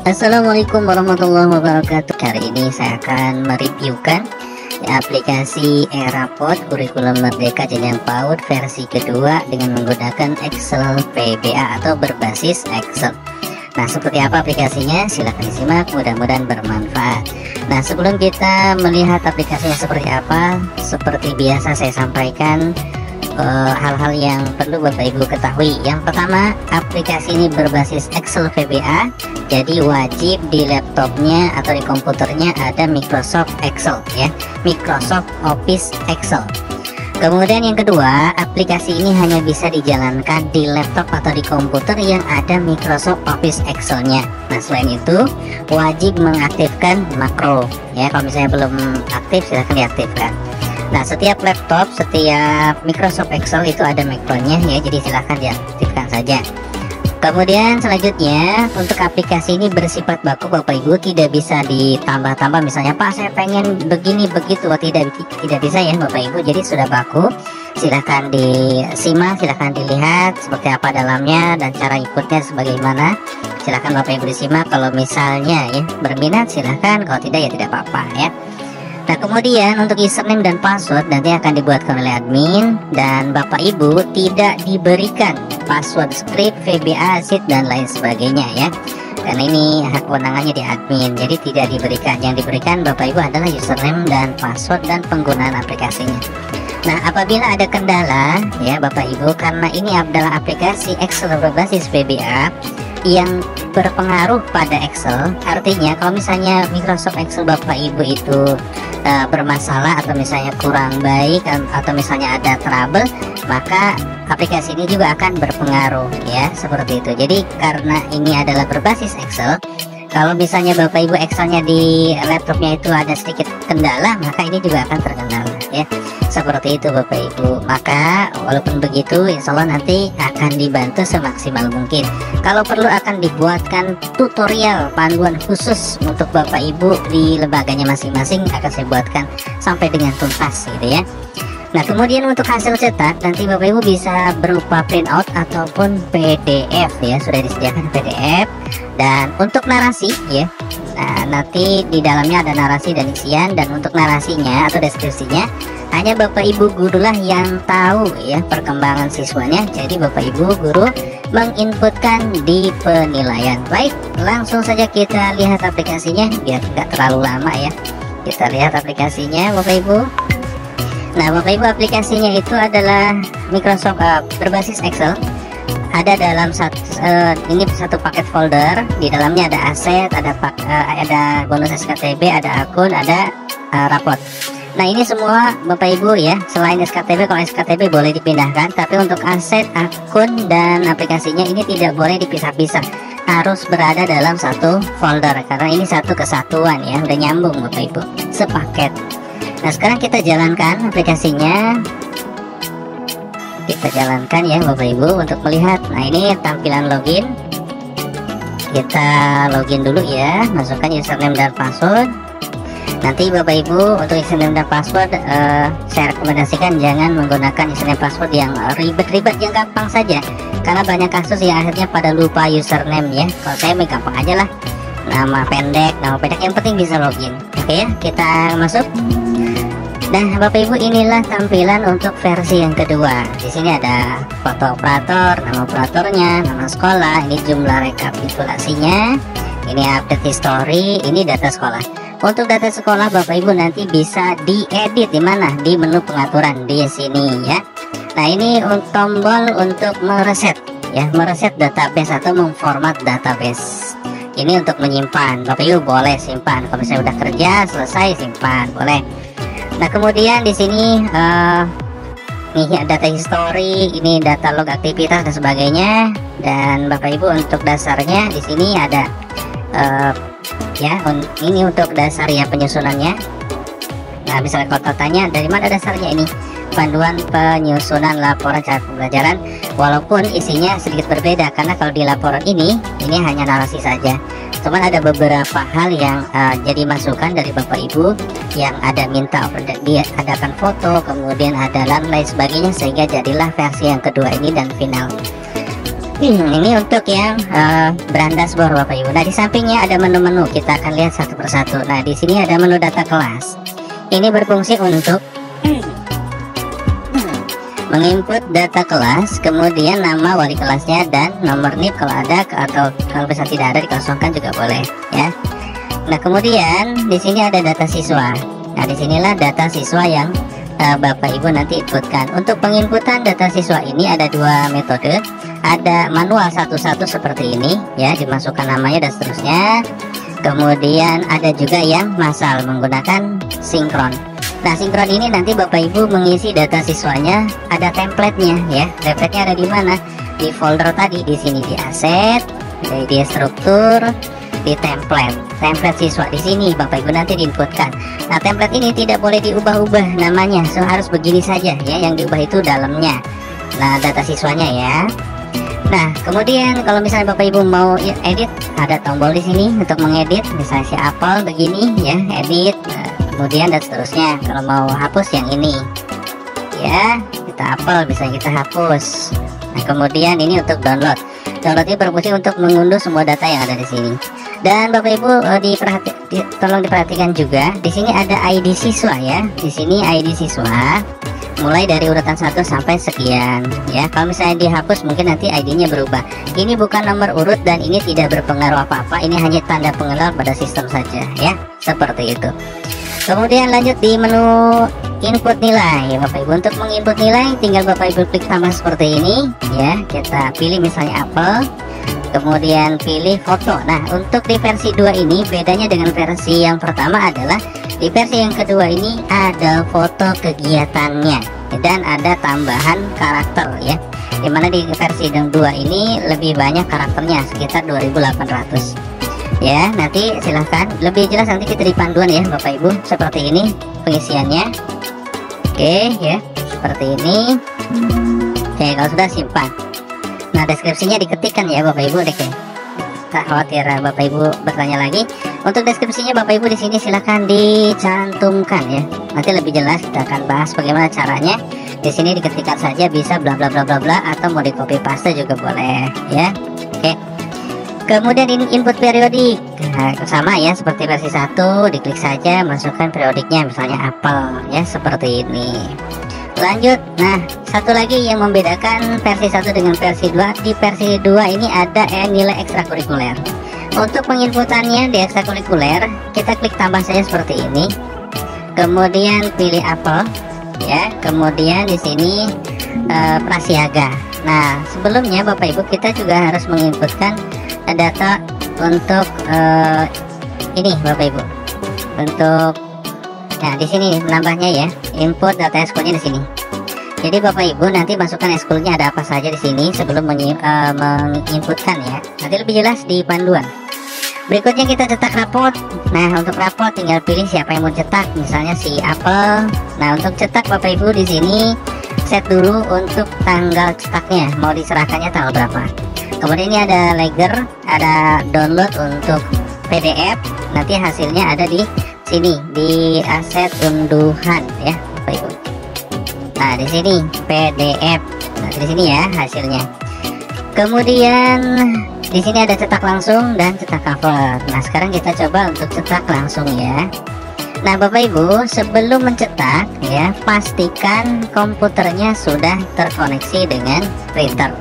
Assalamualaikum warahmatullahi wabarakatuh. Kali ini saya akan mereviewkan aplikasi Erapod Kurikulum Merdeka Jenjang PAUD versi kedua dengan menggunakan Excel VBA atau berbasis Excel. Nah, seperti apa aplikasinya? Silahkan disimak, mudah-mudahan bermanfaat. Nah, sebelum kita melihat aplikasinya seperti apa, seperti biasa saya sampaikan hal-hal yang perlu Bapak Ibu ketahui. Yang pertama, aplikasi ini berbasis Excel VBA, jadi wajib di laptopnya atau di komputernya ada Microsoft Excel ya, Microsoft Office Excel. Kemudian yang kedua, aplikasi ini hanya bisa dijalankan di laptop atau di komputer yang ada Microsoft Office Excel-nya. Nah, selain itu wajib mengaktifkan makro ya. Kalau misalnya belum aktif, silahkan diaktifkan. Nah, setiap laptop, setiap Microsoft Excel itu ada makronya ya, jadi silahkan diaktifkan saja. Kemudian selanjutnya, untuk aplikasi ini bersifat baku Bapak Ibu, tidak bisa ditambah-tambah. Misalnya, Pak, saya pengen begini begitu, tidak bisa ya Bapak Ibu, jadi sudah baku. Silahkan disimak, silahkan dilihat seperti apa dalamnya dan cara ikutnya sebagaimana. Silahkan Bapak Ibu disimak. Kalau misalnya ya berminat, silahkan, kalau tidak ya tidak apa-apa ya. Nah, kemudian untuk username dan password nanti akan dibuatkan oleh admin, dan Bapak Ibu tidak diberikan password script, VBA, sheet dan lain sebagainya ya, karena ini hak kewenangannya di admin, jadi tidak diberikan. Yang diberikan Bapak Ibu adalah username dan password dan penggunaan aplikasinya. Nah, apabila ada kendala ya Bapak Ibu, karena ini adalah aplikasi Excel berbasis VBA yang berpengaruh pada Excel, artinya kalau misalnya Microsoft Excel Bapak Ibu itu bermasalah atau misalnya kurang baik atau misalnya ada trouble, maka aplikasi ini juga akan berpengaruh ya, seperti itu. Jadi karena ini adalah berbasis Excel, kalau misalnya Bapak Ibu Excelnya di laptopnya itu ada sedikit kendala, maka ini juga akan terkendala ya, seperti itu Bapak Ibu. Maka walaupun begitu, insya Allah nanti akan dibantu semaksimal mungkin. Kalau perlu akan dibuatkan tutorial panduan khusus untuk Bapak Ibu di lembaganya masing-masing, akan saya buatkan sampai dengan tuntas gitu ya. Nah, kemudian untuk hasil cetak nanti Bapak Ibu bisa berupa printout ataupun PDF ya, sudah disediakan PDF. Dan untuk narasi ya, nah nanti di dalamnya ada narasi dan isian, dan untuk narasinya atau deskripsinya hanya Bapak Ibu guru lah yang tahu ya perkembangan siswanya. Jadi Bapak Ibu guru menginputkan di penilaian. Baik, langsung saja kita lihat aplikasinya biar tidak terlalu lama ya. Kita lihat aplikasinya Bapak Ibu. Nah, Bapak Ibu, aplikasinya itu adalah Microsoft berbasis Excel. Ada dalam ini satu paket folder. Di dalamnya ada aset, ada bonus SKTB, ada akun, ada rapot. Nah, ini semua Bapak Ibu ya, selain SKTB, kalau SKTB boleh dipindahkan, tapi untuk aset, akun, dan aplikasinya ini tidak boleh dipisah-pisah, harus berada dalam satu folder karena ini satu kesatuan ya, udah nyambung Bapak Ibu, sepaket. Nah, sekarang kita jalankan aplikasinya. Kita jalankan ya Bapak Ibu untuk melihat. Nah, ini tampilan login. Kita login dulu ya, masukkan username dan password. Nanti Bapak Ibu untuk username dan password saya rekomendasikan jangan menggunakan username password yang ribet-ribet, yang gampang saja, karena banyak kasus yang akhirnya pada lupa username ya. Kalau saya gampang aja lah, nama pendek yang penting bisa login. Oke ya, kita masuk. Nah, Bapak Ibu, inilah tampilan untuk versi yang kedua. Di sini ada foto operator, nama operatornya, nama sekolah, ini jumlah rekapitulasinya, ini update history, ini data sekolah. Untuk data sekolah Bapak Ibu nanti bisa diedit di mana? Di menu pengaturan di sini ya. Nah, ini tombol untuk mereset ya, mereset database atau memformat database. Ini untuk menyimpan. Bapak Ibu boleh simpan. Kalau misalnya udah kerja selesai, simpan, boleh. Nah, kemudian di sini nih data history, ini data log aktivitas dan sebagainya. Dan Bapak Ibu untuk dasarnya di sini ada ya, ini untuk dasar ya penyusunannya. Nah, misalnya kalau tanya dari mana dasarnya, ini panduan penyusunan laporan cara pembelajaran, walaupun isinya sedikit berbeda karena kalau di laporan ini hanya narasi saja. Cuman ada beberapa hal yang jadi masukan dari Bapak Ibu yang ada minta diadakan foto, kemudian ada lain sebagainya, sehingga jadilah versi yang kedua ini dan final. Ini untuk yang brand dashboard Bapak Ibu. Nah, di sampingnya ada menu-menu. Kita akan lihat satu persatu. Nah, di sini ada menu data kelas. Ini berfungsi untuk menginput data kelas, kemudian nama wali kelasnya dan nomor NIP kalau ada, atau kalau bisa tidak ada dikosongkan juga boleh ya. Nah, kemudian di sini ada data siswa. Nah, disinilah data siswa yang Bapak Ibu nanti inputkan. Untuk penginputan data siswa ini ada dua metode. Ada manual satu-satu seperti ini ya, dimasukkan namanya dan seterusnya. Kemudian ada juga yang massal menggunakan sinkron. Nah, sinkron ini nanti Bapak Ibu mengisi data siswanya, ada template-nya ya. Template-nya ada di mana? Di folder tadi, di sini di aset, di struktur, di template siswa di sini Bapak Ibu nanti diinputkan. Nah, template ini tidak boleh diubah-ubah namanya, harus begini saja ya. Yang diubah itu dalamnya, nah data siswanya ya. Nah, kemudian kalau misalnya Bapak Ibu mau edit, ada tombol di sini untuk mengedit. Misalnya si apel begini ya, edit, kemudian dan seterusnya. Kalau mau hapus yang ini ya, kita apel bisa kita hapus. Nah, kemudian ini untuk download. Download ini berfungsi untuk mengunduh semua data yang ada di sini. Dan Bapak Ibu tolong diperhatikan juga, di sini ada ID siswa ya. Di sini ID siswa mulai dari urutan 1 sampai sekian ya. Kalau misalnya dihapus mungkin nanti ID-nya berubah. Ini bukan nomor urut dan ini tidak berpengaruh apa-apa. Ini hanya tanda pengenal pada sistem saja ya, seperti itu. Kemudian lanjut di menu input nilai Bapak Ibu. Untuk menginput nilai tinggal Bapak Ibu klik tambah seperti ini ya. Kita pilih misalnya apel, kemudian pilih foto. Nah, untuk di versi 2 ini bedanya dengan versi yang pertama adalah di versi yang kedua ini ada foto kegiatannya dan ada tambahan karakter ya. Dimana di versi yang 2 ini lebih banyak karakternya, sekitar 2800 ya. Nanti silahkan lebih jelas nanti kita di panduan ya Bapak Ibu, seperti ini pengisiannya. Oke ya, seperti ini. Oke, kalau sudah simpan. Nah, deskripsinya diketikkan ya Bapak Ibu deh. Tak khawatir Bapak Ibu bertanya lagi. Untuk deskripsinya Bapak Ibu di sini silahkan dicantumkan ya. Nanti lebih jelas kita akan bahas bagaimana caranya. Di sini diketikkan saja, bisa bla bla bla bla bla, atau mau di copy paste juga boleh ya. Oke. Kemudian ini input periodik. Nah, sama ya seperti versi 1, diklik saja masukkan periodiknya misalnya apel ya, seperti ini. Lanjut. Nah, satu lagi yang membedakan versi 1 dengan versi 2, di versi 2 ini ada nilai ekstrakurikuler. Untuk penginputannya di ekstrakurikuler, kita klik tambah saja seperti ini. Kemudian pilih apel ya. Kemudian di sini prasiaga. Nah, sebelumnya Bapak Ibu kita juga harus menginputkan data untuk ini Bapak Ibu. Untuk nah di sini menambahnya ya, input data eskulnya di sini. Jadi Bapak Ibu nanti masukkan eskulnya ada apa saja di sini sebelum menginputkan ya. Nanti lebih jelas di panduan. Berikutnya kita cetak raport. Nah, untuk raport tinggal pilih siapa yang mau cetak, misalnya si apel. Nah, untuk cetak Bapak Ibu di sini set dulu untuk tanggal cetaknya, mau diserahkannya tanggal berapa. Kemudian ini ada ledger, ada download untuk PDF. Nanti hasilnya ada di sini di aset unduhan ya Bapak Ibu. Nah, di sini PDF. Nah, di sini ya hasilnya. Kemudian di sini ada cetak langsung dan cetak cover. Nah, sekarang kita coba untuk cetak langsung ya. Nah, Bapak Ibu, sebelum mencetak ya, pastikan komputernya sudah terkoneksi dengan printer.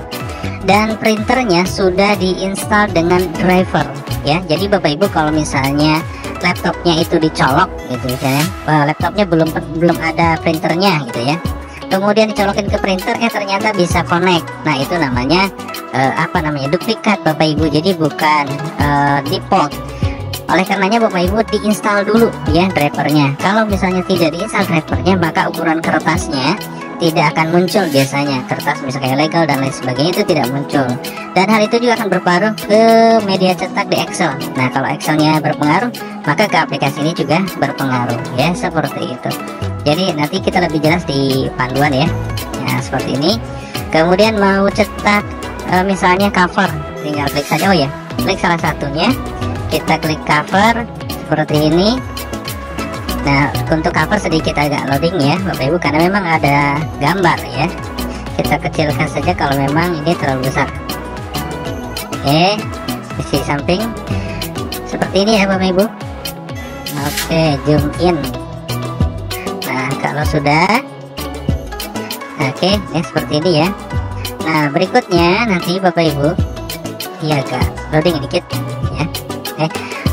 Dan printernya sudah diinstal dengan driver ya. Jadi Bapak Ibu kalau misalnya laptopnya itu dicolok gitu ya, laptopnya belum ada printernya gitu ya, kemudian dicolokin ke printer ternyata bisa connect. Nah, itu namanya duplikat Bapak Ibu. Jadi bukan default. Oleh karenanya Bapak Ibu diinstal dulu ya drivernya. Kalau misalnya tidak diinstal drivernya, maka ukuran kertasnya tidak akan muncul biasanya. Kertas misalnya legal dan lain sebagainya itu tidak muncul. Dan hal itu juga akan berpengaruh ke media cetak di Excel. Nah, kalau Excelnya berpengaruh, maka ke aplikasi ini juga berpengaruh ya, seperti itu. Jadi nanti kita lebih jelas di panduan ya. Nah, seperti ini. Kemudian mau cetak misalnya cover, tinggal klik saja. Oh ya, klik salah satunya, kita klik cover seperti ini. Nah, untuk cover sedikit agak loading ya Bapak Ibu, karena memang ada gambar ya. Kita kecilkan saja kalau memang ini terlalu besar. Sisi samping seperti ini ya Bapak Ibu. Oke, zoom in. Nah kalau sudah oke, seperti ini ya. Nah berikutnya nanti Bapak Ibu, iya agak loading dikit ya.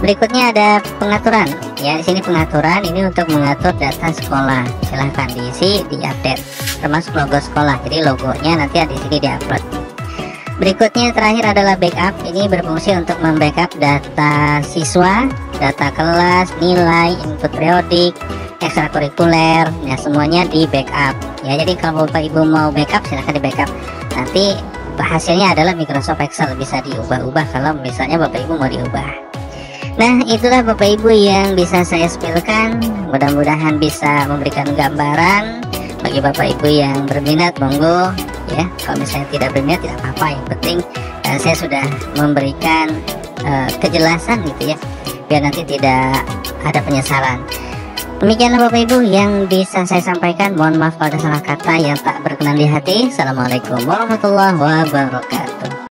Berikutnya ada pengaturan ya. Di sini pengaturan ini untuk mengatur data sekolah. Silahkan diisi, diupdate, termasuk logo sekolah. Jadi logonya nanti ada di sini diupload. Berikutnya terakhir adalah backup. Ini berfungsi untuk membackup data siswa, data kelas, nilai, input periodik, ekstrakurikuler. Nah semuanya di backup ya. Jadi kalau Bapak Ibu mau backup silahkan di backup. Nanti hasilnya adalah Microsoft Excel, bisa diubah-ubah kalau misalnya Bapak Ibu mau diubah. Nah itulah Bapak Ibu yang bisa saya spillkan. Mudah-mudahan bisa memberikan gambaran bagi Bapak Ibu yang berminat, monggo ya. Kalau misalnya tidak berminat tidak apa-apa, yang penting saya sudah memberikan kejelasan gitu ya, biar nanti tidak ada penyesalan. Demikianlah Bapak Ibu yang bisa saya sampaikan. Mohon maaf kalau ada salah kata yang tak berkenan di hati. Assalamualaikum warahmatullahi wabarakatuh.